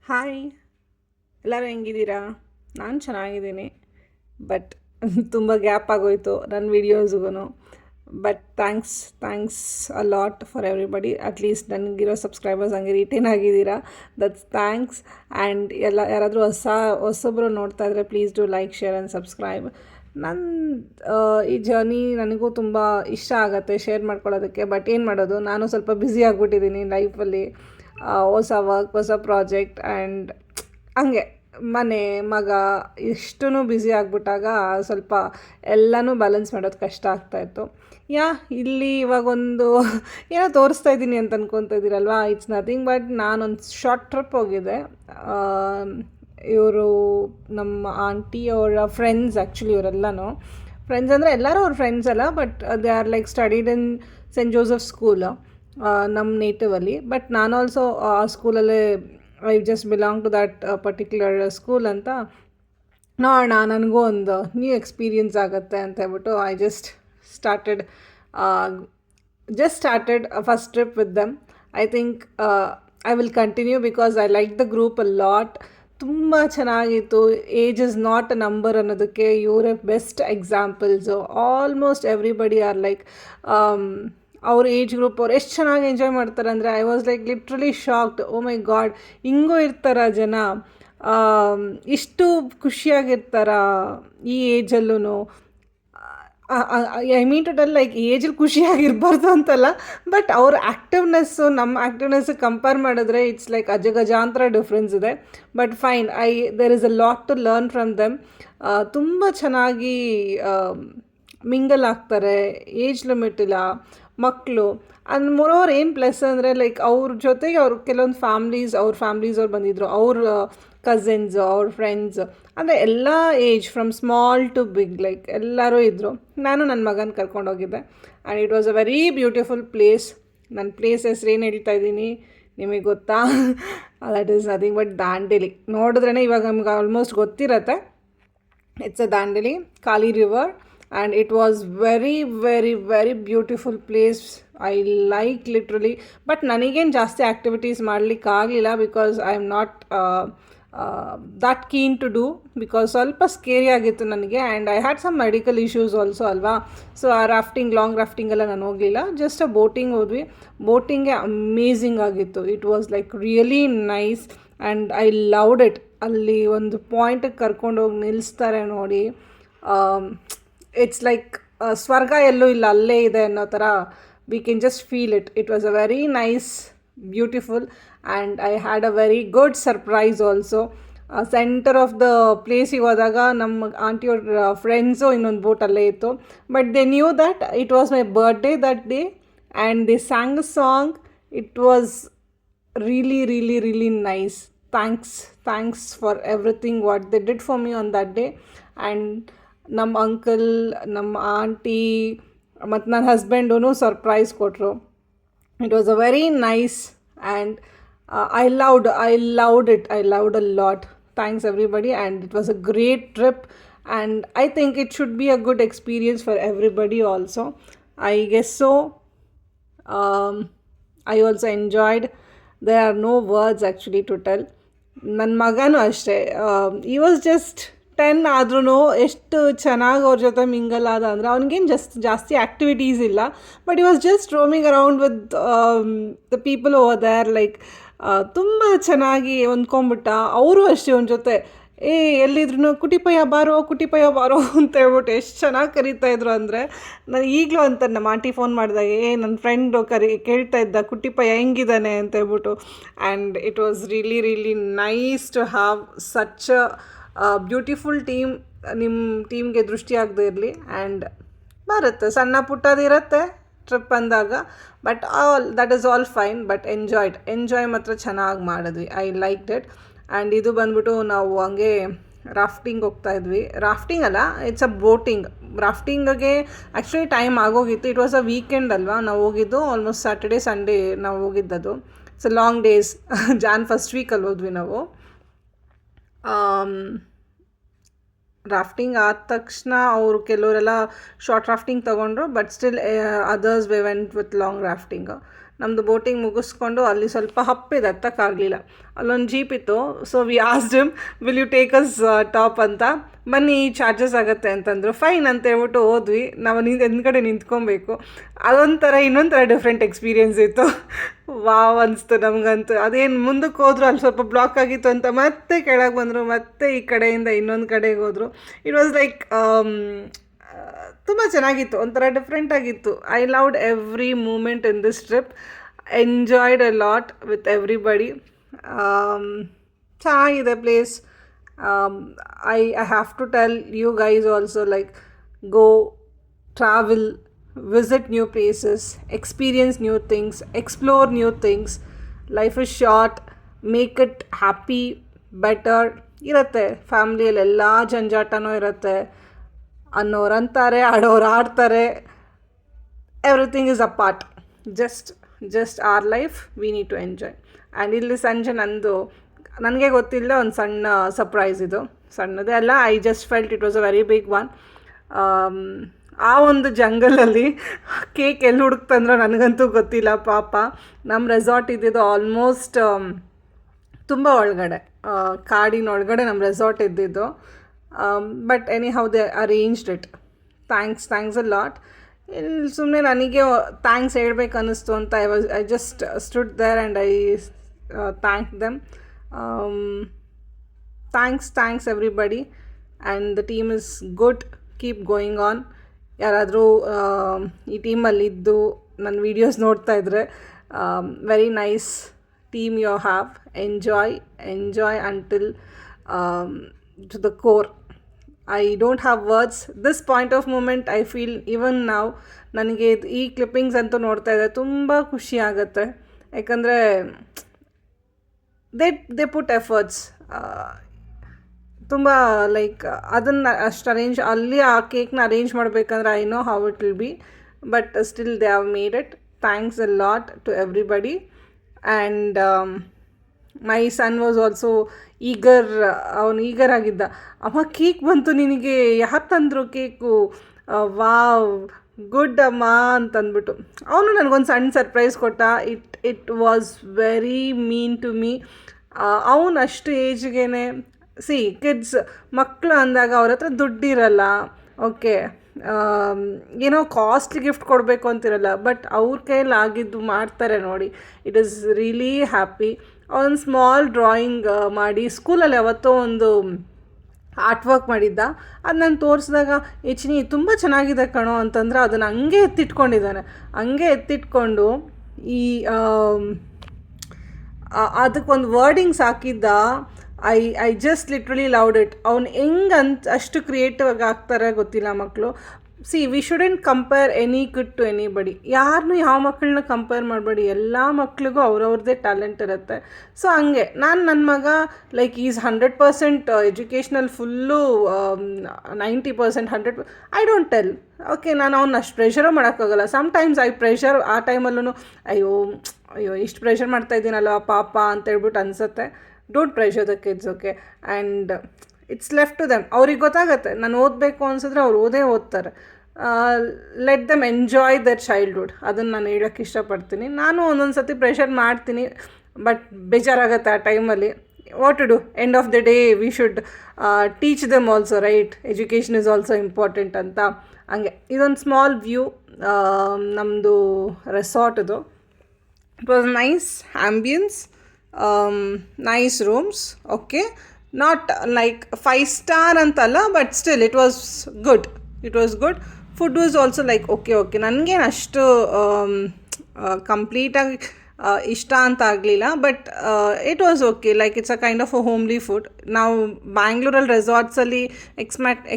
Hi, ಎಲ್ಲರೂ ಹೆಂಗಿದ್ದೀರಾ? ನಾನು ಚೆನ್ನಾಗಿದ್ದೀನಿ. ಬಟ್ ತುಂಬ ಗ್ಯಾಪ್ ಆಗೋಯ್ತು ನನ್ನ ವೀಡಿಯೋಸ್ಗೂ. But thanks a lot for everybody. At least ನನಗಿರೋ ಸಬ್ಸ್ಕ್ರೈಬರ್ಸ್ ಹಂಗೆ ರಿಟೇನ್ ಆಗಿದ್ದೀರಾ. That's thanks. ಆ್ಯಂಡ್ ಯಾರಾದರೂ ಹೊಸೊಬ್ಬರು ನೋಡ್ತಾ ಇದ್ದರೆ please do like, share and subscribe. ನನ್ನ ಈ ಜರ್ನಿ ನನಗೂ ತುಂಬ ಇಷ್ಟ ಆಗುತ್ತೆ ಶೇರ್ ಮಾಡ್ಕೊಳ್ಳೋದಕ್ಕೆ. ಬಟ್ ಏನು ಮಾಡೋದು, ನಾನು ಸ್ವಲ್ಪ ಬ್ಯುಸಿ ಆಗಿಬಿಟ್ಟಿದ್ದೀನಿ ಲೈಫಲ್ಲಿ. ಹೊಸ ವರ್ಕ್, ಹೊಸ ಪ್ರಾಜೆಕ್ಟ್ ಆ್ಯಂಡ್ ಹಂಗೆ ಮನೆ, ಮಗ ಇಷ್ಟೂ ಬ್ಯುಸಿ ಆಗಿಬಿಟ್ಟಾಗ ಸ್ವಲ್ಪ ಎಲ್ಲನೂ ಬ್ಯಾಲೆನ್ಸ್ ಮಾಡೋದು ಕಷ್ಟ ಆಗ್ತಾಯಿತ್ತು. ಇಲ್ಲಿ ಇವಾಗೊಂದು ಏನೋ ತೋರಿಸ್ತಾ ಇದ್ದೀನಿ ಅಂತ ಅನ್ಕೊತಾ ಇದ್ದೀರಲ್ವಾ. ಇಟ್ಸ್ ನಥಿಂಗ್ ಬಟ್ ನಾನೊಂದು ಶಾರ್ಟ್ ಟ್ರಿಪ್ ಹೋಗಿದ್ದೆ. ಇವರು ನಮ್ಮ ಆಂಟಿ ಅವರ ಫ್ರೆಂಡ್ಸ್. ಆ್ಯಕ್ಚುಲಿ ಇವರೆಲ್ಲನೂ ಫ್ರೆಂಡ್ಸ್ ಅಂದರೆ ಎಲ್ಲರೂ ಅವ್ರ ಫ್ರೆಂಡ್ಸ್ ಅಲ್ಲ, but they are like studied in saint Joseph school ನಮ್ಮ ನೇಟಿವಲ್ಲಿ. ಬಟ್ ನಾನು ಆಲ್ಸೋ ಆ ಸ್ಕೂಲಲ್ಲೇ I just belong to that particular school ಅಂತ. ನೋಡೋಣ, ನನಗೂ ಒಂದು ನ್ಯೂ ಎಕ್ಸ್ಪೀರಿಯನ್ಸ್ ಆಗುತ್ತೆ ಅಂತ ಹೇಳ್ಬಿಟ್ಟು I started first trip with them. I think I will continue because I like the group a lot. ತುಂಬ ಚೆನ್ನಾಗಿತ್ತು. Age is not a number ಅನ್ನೋದಕ್ಕೆ ಇವರೇ best examples. Almost everybody are like ಅವ್ರ age group ಅವ್ರು ಎಷ್ಟು ಚೆನ್ನಾಗಿ enjoy ಮಾಡ್ತಾರೆ ಅಂದರೆ I was like literally shocked. Oh my God, ಹಿಂಗೂ ಇರ್ತಾರ ಜನ, ಇಷ್ಟು ಖುಷಿಯಾಗಿರ್ತಾರ ಈ ಏಜಲ್ಲೂ. I mean to tell, like ಏಜಲ್ಲಿ ಖುಷಿಯಾಗಿರ್ಬಾರ್ದು ಅಂತಲ್ಲ, ಬಟ್ ಅವ್ರ ಆ್ಯಕ್ಟಿವ್ನೆಸ್ಸು ನಮ್ಮ ಆ್ಯಕ್ಟಿವ್ನೆಸ್ಸಿಗೆ ಕಂಪೇರ್ ಮಾಡಿದ್ರೆ ಇಟ್ಸ್ ಲೈಕ್ ಅಜಗಜಾಂತರ ಡಿಫ್ರೆನ್ಸ್ ಇದೆ. But fine, there is a lot to learn from them. ತುಂಬ ಚೆನ್ನಾಗಿ ಮಿಂಗಲ್ ಆಗ್ತಾರೆ, ಏಜ್ ಲಿಮಿಟ್ ಇಲ್ಲ, ಮಕ್ಕಳು. ಆ್ಯಂಡ್ ಮೋರೋವರ್ ಏನು ಪ್ಲಸ್ ಅಂದರೆ ಲೈಕ್ ಅವ್ರ ಜೊತೆಗೆ ಅವ್ರ ಕೆಲವೊಂದು ಫ್ಯಾಮ್ಲೀಸ್ ಅವ್ರು ಬಂದಿದ್ದರು. ಅವ್ರ ಕಸಿನ್ಸ್, ಅವ್ರ ಫ್ರೆಂಡ್ಸ್, ಅಂದರೆ ಎಲ್ಲ age from small to big, like ಎಲ್ಲರೂ ಇದ್ದರು. ನಾನು ನನ್ನ ಮಗನ ಕರ್ಕೊಂಡೋಗಿದ್ದೆ. And it was a very beautiful place. ನನ್ನ ಪ್ಲೇಸ್ ಹೆಸ್ರು ಏನು ಹೇಳ್ತಾ ಇದ್ದೀನಿ ನಿಮಗೆ ಗೊತ್ತಾ? That is nothing but Dandeli. ನೋಡಿದ್ರೇ ಇವಾಗ ನಮ್ಗೆ ಆಲ್ಮೋಸ್ಟ್ ಗೊತ್ತಿರತ್ತೆ. It's a Dandeli, Kali river. And it was very very very beautiful place. I like literally. But ನನಗೇನು ಜಾಸ್ತಿ ಆ್ಯಕ್ಟಿವಿಟೀಸ್ ಮಾಡಲಿಕ್ಕೆ ಆಗಲಿಲ್ಲ because I am not that keen to do, because ಸ್ವಲ್ಪ ಸ್ಕೇರಿ ಆಗಿತ್ತು ನನಗೆ. And I had some medical issues also ಅಲ್ವಾ. So ಆ long rafting ಎಲ್ಲ ನಾನು ಹೋಗಲಿಲ್ಲ. ಜಸ್ಟ್ ಆ ಬೋಟಿಂಗ್ ಹೋದ್ವಿ. ಬೋಟಿಂಗೇ ಅಮೇಝಿಂಗ್ ಆಗಿತ್ತು. It was like really nice and I loved it. ಅಲ್ಲಿ ಒಂದು ಪಾಯಿಂಟಿಗೆ ಕರ್ಕೊಂಡೋಗಿ ನಿಲ್ಲಿಸ್ತಾರೆ ನೋಡಿ. ಇಟ್ಸ್ ಲೈಕ್ ಸ್ವರ್ಗ ಎಲ್ಲೂ ಇಲ್ಲ, ಅಲ್ಲೇ ಇದೆ ಅನ್ನೋ ಥರ we can just feel it. It was a very nice, beautiful, and I had a very good surprise also. Centre of the ಪ್ಲೇಸಿಗೆ ಹೋದಾಗ ನಮ್ಮ ಆಂಟಿಯವ್ರ ಫ್ರೆಂಡ್ಸು ಇನ್ನೊಂದು ಬೋಟಲ್ಲೇ ಇತ್ತು. But they knew that it was my birthday that day and they sang a song. It was really really really nice. Thanks for everything what they did for me on that day. And ನಮ್ಮ uncle, ನಮ್ಮ aunty ಮತ್ತು ನನ್ನ ಹಸ್ಬೆಂಡೂ surprise ಕೊಟ್ಟರು. It was a very nice and I loved it. I loved a lot. Thanks everybody. And it was a great trip and I think it should be a good experience for everybody also. I guess so. I also enjoyed. There are no words actually to tell. ನನ್ನ ಮಗನೂ ಅಷ್ಟೇ. ಈ was just 10 ಆದ್ರೂ ಎಷ್ಟು ಚೆನ್ನಾಗಿ ಅವ್ರ ಜೊತೆ mingle ಆದ ಅಂದರೆ ಅವ್ನಿಗೇನು ಜಾಸ್ತಿ ಆ್ಯಕ್ಟಿವಿಟೀಸ್ ಇಲ್ಲ. But he was just roaming around with the people over there. Like ತುಂಬ ಚೆನ್ನಾಗಿ ಹೊಂದ್ಕೊಂಬಿಟ್ಟ. ಅವರು ಅಷ್ಟೇ ಅವನ ಜೊತೆ ಎಲ್ಲಿದ್ರು ಕುಟಿಪಯ್ಯ ಬಾರೋ ಅಂತ ಹೇಳ್ಬಿಟ್ಟು ಎಷ್ಟು ಚೆನ್ನಾಗಿ ಕರೀತಾಯಿದ್ರು ಅಂದರೆ, ನಾನು ಈಗಲೂ ಅಂತ ನಮ್ಮ ಆಂಟಿ ಫೋನ್ ಮಾಡಿದಾಗ ನನ್ನ ಫ್ರೆಂಡು ಕೇಳ್ತಾ ಇದ್ದ ಕುಟಿಪಯ್ಯ ಹೆಂಗಿದ್ದಾನೆ ಅಂತ ಹೇಳ್ಬಿಟ್ಟು. And it was really really nice to have such beautiful team. ನಿಮ್ಮ ಟೀಮ್ಗೆ ದೃಷ್ಟಿ ಆಗದೆ ಇರಲಿ. ಆ್ಯಂಡ್ ಬರುತ್ತೆ, ಸಣ್ಣ ಪುಟ್ಟದಿರುತ್ತೆ ಟ್ರಿಪ್ ಅಂದಾಗ. But that is all fine. But enjoy ಮಾತ್ರ ಚೆನ್ನಾಗಿ ಮಾಡಿದ್ವಿ. I like it. ಆ್ಯಂಡ್ ಇದು ಬಂದ್ಬಿಟ್ಟು ನಾವು ಹಂಗೆ ರಾಫ್ಟಿಂಗ್ ಹೋಗ್ತಾಯಿದ್ವಿ. ರಾಫ್ಟಿಂಗ್ ಅಲ್ಲ, ಇಟ್ಸ್ ಅ ಬೋಟಿಂಗ್. ರಾಫ್ಟಿಂಗಿಗೆ ಆ್ಯಕ್ಚುಲಿ ಟೈಮ್ ಆಗೋಗಿತ್ತು. ಇಟ್ ವಾಸ್ ಅ ವೀಕೆಂಡ್ ಅಲ್ವಾ ನಾವು ಹೋಗಿದ್ದು. ಆಲ್ಮೋಸ್ಟ್ ಸ್ಯಾಟರ್ಡೇ ಸಂಡೇ ನಾವು ಹೋಗಿದ್ದದು. It's a long days. Jan first ವೀಕಲ್ಲಿ ಹೋದ್ವಿ ನಾವು. ರಾಫ್ಟಿಂಗ್ ಆದ ತಕ್ಷಣ ಅವರು ಕೆಲವರೆಲ್ಲ ಶಾರ್ಟ್ ರಾಫ್ಟಿಂಗ್ ತೊಗೊಂಡ್ರು. But still others we went with long rafting. ನಮ್ಮದು ಬೋಟಿಂಗ್ ಮುಗಿಸ್ಕೊಂಡು ಅಲ್ಲಿ ಸ್ವಲ್ಪ ಹಪ್ಪಿದೆ, ಹತ್ತಕ್ಕಾಗಲಿಲ್ಲ. ಅಲ್ಲೊಂದು ಜೀಪ್ ಇತ್ತು. So we asked him, will you take us top ಅಂತ. ಬನ್ನಿ, ಚಾರ್ಜಸ್ ಆಗುತ್ತೆ ಅಂತಂದರು. ಫೈನ್ ಅಂತ ಹೇಳ್ಬಿಟ್ಟು ಹೋದ್ವಿ. ನಾವು ಹಿಂದ್ಗಡೆ ನಿಂತ್ಕೊಬೇಕು. ಅದೊಂಥರ ಇನ್ನೊಂಥರ ಡಿಫ್ರೆಂಟ್ ಎಕ್ಸ್ಪೀರಿಯೆನ್ಸ್ ಇತ್ತು. ವಾವ್ ಅನಿಸ್ತು ನಮಗಂತೂ. ಅದೇನು ಮುಂದಕ್ಕೆ ಹೋದ್ರು ಅಲ್ಲಿ ಸ್ವಲ್ಪ ಬ್ಲಾಕ್ ಆಗಿತ್ತು ಅಂತ ಮತ್ತೆ ಕೆಳಗೆ ಬಂದರು, ಮತ್ತೆ ಈ ಕಡೆಯಿಂದ ಇನ್ನೊಂದು ಕಡೆಗೆ ಹೋದರು. ಇಟ್ ವಾಸ್ ಲೈಕ್ ತುಂಬ ಚೆನ್ನಾಗಿತ್ತು, ಒಂಥರ ಡಿಫ್ರೆಂಟ್ ಆಗಿತ್ತು. I loved every moment in this trip. Enjoyed a lot with everybody. ಚೆನ್ನಾಗಿದೆ place. I have to tell you guys also, like, go travel, visit new places, experience new things, explore new things. Life is short, make it happy, better. ಇರುತ್ತೆ ಫ್ಯಾಮ್ಲಿಯಲ್ಲಿ ಎಲ್ಲ ಜಂಜಾಟನೂ ಇರುತ್ತೆ. ಅನ್ನೋರು ಅಂತಾರೆ, ಆಡೋರು ಆಡ್ತಾರೆ. Everything is a part. Just our life we need to enjoy. And ಇಲ್ಲಿ ಸಂಜೆ ನನಗೆ ಗೊತ್ತಿಲ್ಲ, ಒಂದು ಸಣ್ಣ ಸರ್ಪ್ರೈಸ್ ಇದು. ಸಣ್ಣದೇ ಅಲ್ಲ, I just felt it was a very big one. ಆ ಒಂದು ಜಂಗಲಲ್ಲಿ ಕೇಕ್ ಎಲ್ಲಿ ಹುಡುಕ್ತಂದ್ರೋ ನನಗಂತೂ ಗೊತ್ತಿಲ್ಲ ಪಾಪ. ನಮ್ಮ ರೆಸಾರ್ಟ್ ಇದ್ದಿದ್ದು ಆಲ್ಮೋಸ್ಟ್ ತುಂಬ ಒಳಗಡೆ, ಕಾಡಿನೊಳಗಡೆ ನಮ್ಮ ರೆಸಾರ್ಟ್ ಇದ್ದಿದ್ದು. But anyhow they arranged it. Thanks a lot. ಇಲ್ಲಿ ಸುಮ್ಮನೆ ನನಗೆ ಥ್ಯಾಂಕ್ಸ್ ಹೇಳ್ಬೇಕು ಅನ್ನಿಸ್ತು ಅಂತ I just stood there and I thank them. Thanks everybody, and the team is good. Keep going on. ಯಾರಾದರೂ ಈ ಟೀಮಲ್ಲಿದ್ದು ನನ್ನ ವೀಡಿಯೋಸ್ ನೋಡ್ತಾ ಇದ್ದರೆ, very nice team you have. Enjoy until to the core. I don't have words. This point of moment I feel even ನಾವು, ನನಗೆ ಈ clippings ಅಂತೂ ನೋಡ್ತಾ ಇದ್ದರೆ ತುಂಬ ಖುಷಿ ಆಗುತ್ತೆ. ಯಾಕಂದರೆ ದೇ ಪುಟ್ ಎಫರ್ಟ್ಸ್. ತುಂಬ ಲೈಕ್ ಅದನ್ನು ಅಷ್ಟು ಅಲ್ಲಿ ಆ ಕೇಕ್ನ ಅರೇಂಜ್ ಮಾಡಬೇಕಂದ್ರೆ I know how it will be, but still they have made it. Thanks a lot to everybody. And my son was also ಅವನು ಈಗರ್ ಆಗಿದ್ದ. ಅಮ್ಮ ಕೇಕ್ ಬಂತು ನಿನಗೆ, ಯಾರು ತಂದರು ಕೇಕು, ವಾವ್ ಗುಡ್ ಅಮ್ಮ ಅಂತಂದ್ಬಿಟ್ಟು ಅವನು ನನಗೊಂದು ಸಣ್ಣ ಸರ್ಪ್ರೈಸ್ ಕೊಟ್ಟ. It was very mean to me. ಅವನು ಅಷ್ಟು ಏಜ್ಗೆ ಕಿಡ್ಸ್ ಮಕ್ಕಳು ಅಂದಾಗ ಅವ್ರ ಹತ್ರ ದುಡ್ಡಿರಲ್ಲ, ಓಕೆ, ಏನೋ ಕಾಸ್ಟ್ಲಿ ಗಿಫ್ಟ್ ಕೊಡಬೇಕು ಅಂತಿರಲ್ಲ, ಬಟ್ ಅವ್ರ ಕೈಯಲ್ಲಿ ಆಗಿದ್ದು ಮಾಡ್ತಾರೆ ನೋಡಿ. It is really happy. ಒಂದು ಸ್ಮಾಲ್ ಡ್ರಾಯಿಂಗ್ ಮಾಡಿ ಸ್ಕೂಲಲ್ಲಿ ಯಾವತ್ತೋ ಒಂದು ಆರ್ಟ್ ವರ್ಕ್ ಮಾಡಿದ್ದ. ಅದು ನಾನು ತೋರಿಸಿದಾಗ ಚಿನಿ ತುಂಬ ಚೆನ್ನಾಗಿದೆ ಕಣೋ ಅಂತಂದ್ರೆ ಅದನ್ನು ಹಂಗೆ ಎತ್ತಿಟ್ಕೊಂಡಿದ್ದಾನೆ. ಹಂಗೆ ಎತ್ತಿಟ್ಕೊಂಡು ಅದಕ್ಕೊಂದು ವರ್ಡಿಂಗ್ಸ್ ಹಾಕಿದ್ದ. I just literally loved it. ಅವ್ನು ಅಷ್ಟು ಕ್ರಿಯೇಟಿವ್ ಆಗಿ ಆಗ್ತಾರೆ ಗೊತ್ತಿಲ್ಲ ಮಕ್ಕಳು. We shouldn't compare any kid to anybody. ಯಾರನ್ನೂ ಯಾವ ಮಕ್ಕಳನ್ನ ಕಂಪೇರ್ ಮಾಡಬೇಡಿ. ಎಲ್ಲ ಮಕ್ಳಿಗೂ ಅವ್ರವ್ರದ್ದೇ ಟ್ಯಾಲೆಂಟ್ ಇರುತ್ತೆ. ಸೊ ಹಂಗೆ ನನ್ನ ಮಗ like is 100% educational full 90%, 100. I don't tell, okay, ನಾನು ಅವ್ನ ಅಷ್ಟು ಪ್ರೆಷರೂ ಮಾಡೋಕ್ಕಾಗಲ್ಲ. Sometimes I pressure. ಆ ಟೈಮಲ್ಲೂ ಅಯ್ಯೋ ಇಷ್ಟು ಪ್ರೆಷರ್ ಮಾಡ್ತಾಯಿದ್ದೀನಲ್ವ ಪಾಪ ಅಂತೇಳ್ಬಿಟ್ಟು ಅನಿಸುತ್ತೆ. Don't pressure the kids, okay, and it's left to them. ಅವ್ರಿಗೆ ಗೊತ್ತಾಗುತ್ತೆ ನಾನು ಓದಬೇಕು ಅನಿಸಿದ್ರೆ ಅವ್ರು ಓದ್ತಾರೆ. Let them enjoy their childhood. ಅದನ್ನು ನಾನು ಹೇಳೋಕ್ಕೆ ಇಷ್ಟಪಡ್ತೀನಿ. ನಾನು ಒಂದೊಂದು ಸತಿ ಪ್ರೆಷರ್ ಮಾಡ್ತೀನಿ, ಬಟ್ ಬೇಜಾರಾಗುತ್ತೆ ಆ ಟೈಮಲ್ಲಿ. What to do? End of the day we should teach them also, right? Education is also important ಅಂತ. ಹಂಗೆ ಇದೊಂದು ಸ್ಮಾಲ್ ವ್ಯೂ ನಮ್ಮದು ರೆಸಾರ್ಟ್ದು. It was nice ambience, nice rooms, okay, not like 5 star ಅಂತಲ್ಲ, but still it was good. Food was also like okay. ನನಗೇನು ಅಷ್ಟು ಕಂಪ್ಲೀಟಾಗಿ ಇಷ್ಟ ಅಂತ ಆಗಲಿಲ್ಲ, but it was okay. Like it's a kind of a homely food. ನಾವು ಬ್ಯಾಂಗ್ಳೂರಲ್ಲಿ ರೆಸಾರ್ಟ್ಸಲ್ಲಿ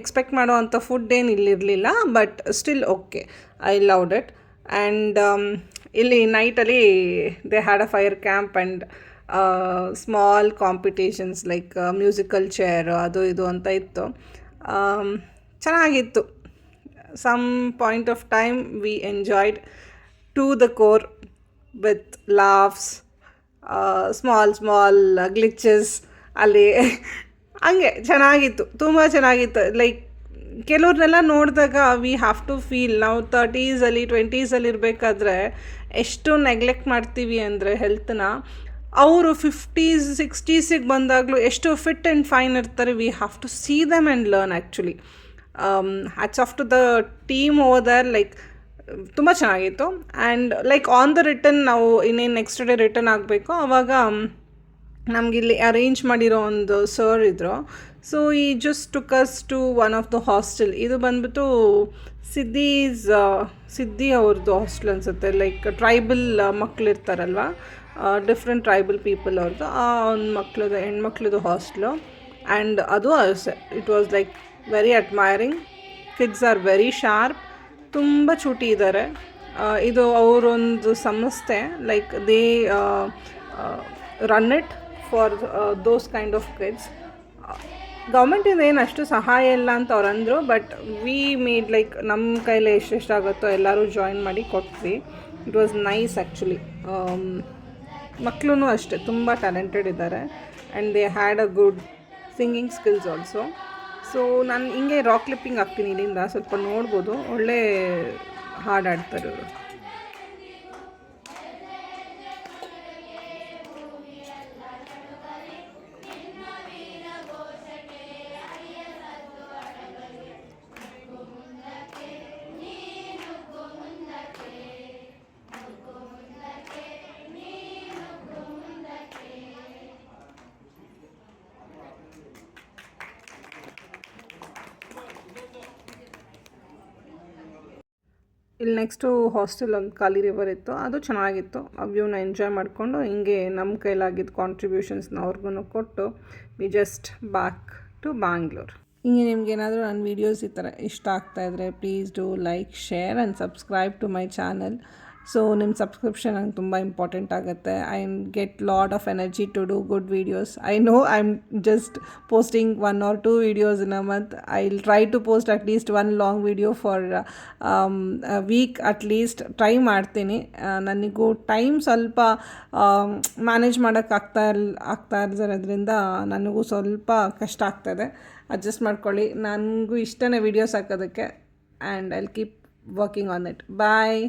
expect ಮಾಡೋವಂಥ ಫುಡ್ ಏನು ಇಲ್ಲಿರಲಿಲ್ಲ, but still okay, I loved it. And ಇಲ್ಲಿ ನೈಟಲ್ಲಿ they had a fire camp and small competitions like musical chair ಅದು ಇದು ಅಂತ ಇತ್ತು. ಚೆನ್ನಾಗಿತ್ತು. Some point of time we enjoyed to the core with laughs, small glitches ಅಲ್ಲಿ. ಹಂಗೆ ಚೆನ್ನಾಗಿತ್ತು, ತುಂಬ ಚೆನ್ನಾಗಿತ್ತು. ಲೈಕ್ ಕೆಲವ್ರನ್ನೆಲ್ಲ ನೋಡಿದಾಗ ವಿ ಹ್ಯಾವ್ ಟು ಫೀಲ್ ನಾವು 30s 20s ಇರಬೇಕಾದ್ರೆ ಎಷ್ಟು ನೆಗ್ಲೆಕ್ಟ್ ಮಾಡ್ತೀವಿ ಅಂದರೆ ಹೆಲ್ತ್ನ, ಅವರು 50s 60s ಬಂದಾಗಲೂ ಎಷ್ಟು ಫಿಟ್ ಆ್ಯಂಡ್ ಫೈನ್ ಇರ್ತಾರೆ. We have to see them and learn actually. Hats off to the team over there. Like ತುಂಬ ಚೆನ್ನಾಗಿತ್ತು. And like on the return ನಾವು ಇನ್ನೇನು ನೆಕ್ಸ್ಟ್ ಡೇ ರಿಟರ್ನ್ ಆಗಬೇಕು, ಆವಾಗ ನಮಗಿಲ್ಲಿ ಅರೇಂಜ್ ಮಾಡಿರೋ ಒಂದು ಸರ್ ಇದ್ದರು. ಸೊ ಈ just took us to one of the hostel. ಇದು ಬಂದ್ಬಿಟ್ಟು ಸಿದ್ದಿ ಅವ್ರದ್ದು ಹಾಸ್ಟೆಲ್ ಅನಿಸುತ್ತೆ. ಲೈಕ್ ಟ್ರೈಬಲ್ ಮಕ್ಕಳಿರ್ತಾರಲ್ವ, ಡಿಫ್ರೆಂಟ್ ಟ್ರೈಬಲ್ ಪೀಪಲ್ ಅವ್ರದ್ದು ಆ ಒಂದು ಹೆಣ್ಮಕ್ಳದ್ದು ಹಾಸ್ಟ್ಲು. ಆ್ಯಂಡ್ ಅದು it was like very admiring. Kids are very sharp, ತುಂಬ ಚೂಟಿ ಇದ್ದಾರೆ. ಇದು ಅವರೊಂದು ಸಂಸ್ಥೆ, like they run it for those kind of kids. ಗೌರ್ಮೆಂಟಿಂದ ಏನು ಅಷ್ಟು ಸಹಾಯ ಇಲ್ಲ ಅಂತ ಅವ್ರು ಅಂದರು, ಬಟ್ ವಿ ಮೇಡ್ ಲೈಕ್ ನಮ್ಮ ಕೈಲಿ ಎಷ್ಟೆಷ್ಟಾಗುತ್ತೋ ಎಲ್ಲರೂ ಜಾಯಿನ್ ಮಾಡಿ ಕೊಟ್ವಿ. It was nice actually. ಮಕ್ಕಳು ಅಷ್ಟೇ ತುಂಬ ಟ್ಯಾಲೆಂಟೆಡ್ ಇದ್ದಾರೆ, and they had a good singing skills also. So ನಾನು ಹಿಂಗೆ ರಾಕ್ ಕ್ಲಿಪ್ಪಿಂಗ್ ಹಾಕ್ತೀನಿ ಇಲ್ಲಿಂದ, ಸ್ವಲ್ಪ ನೋಡ್ಬೋದು. ಒಳ್ಳೆ ಹಾಡಾಡ್ತಾರೆ ಅವರು. ಇಲ್ಲಿ ನೆಕ್ಸ್ಟು ಹಾಸ್ಟೆಲ್ ಒಂದು ಖಾಲಿ ರಿವರ್ ಇತ್ತು, ಅದು ಚೆನ್ನಾಗಿತ್ತು. ಆ ವ್ಯೂನ ಎಂಜಾಯ್ ಮಾಡಿಕೊಂಡು ಹಿಂಗೆ ನಮ್ಮ ಕೈಲಾಗಿದ್ದು ಕಾಂಟ್ರಿಬ್ಯೂಷನ್ಸ್ನ ಅವ್ರಿಗೂ ಕೊಟ್ಟು we just back to Bangalore. ಹಿಂಗೆ ನಿಮ್ಗೇನಾದರೂ ನನ್ನ ವೀಡಿಯೋಸ್ ಈ ಥರ ಇಷ್ಟ ಆಗ್ತಾಯಿದ್ರೆ please do like, share and subscribe to my channel. So ನಿಮ್ಮ ಸಬ್ಸ್ಕ್ರಿಪ್ಷನ್ ನಂಗೆ ತುಂಬ ಇಂಪಾರ್ಟೆಂಟ್ ಆಗುತ್ತೆ. I get lot of energy to do good videos. I know I am just posting 1 or 2 videos in a month. I'll try to post at least 1 long video for a week at least. Try ಮಾಡ್ತೀನಿ. ನನಗೂ time ಸ್ವಲ್ಪ manage ಮಾಡೋಕ್ಕೆ ಆಗ್ತಾ ಇರೋದ್ರಿಂದ ನನಗೂ ಸ್ವಲ್ಪ ಕಷ್ಟ ಆಗ್ತಾಯಿದೆ. ಅಡ್ಜಸ್ಟ್ ಮಾಡ್ಕೊಳ್ಳಿ. ನನಗೂ ಇಷ್ಟನೇ ವೀಡಿಯೋಸ್ ಹಾಕೋದಕ್ಕೆ, and I'll keep working on it. Bye.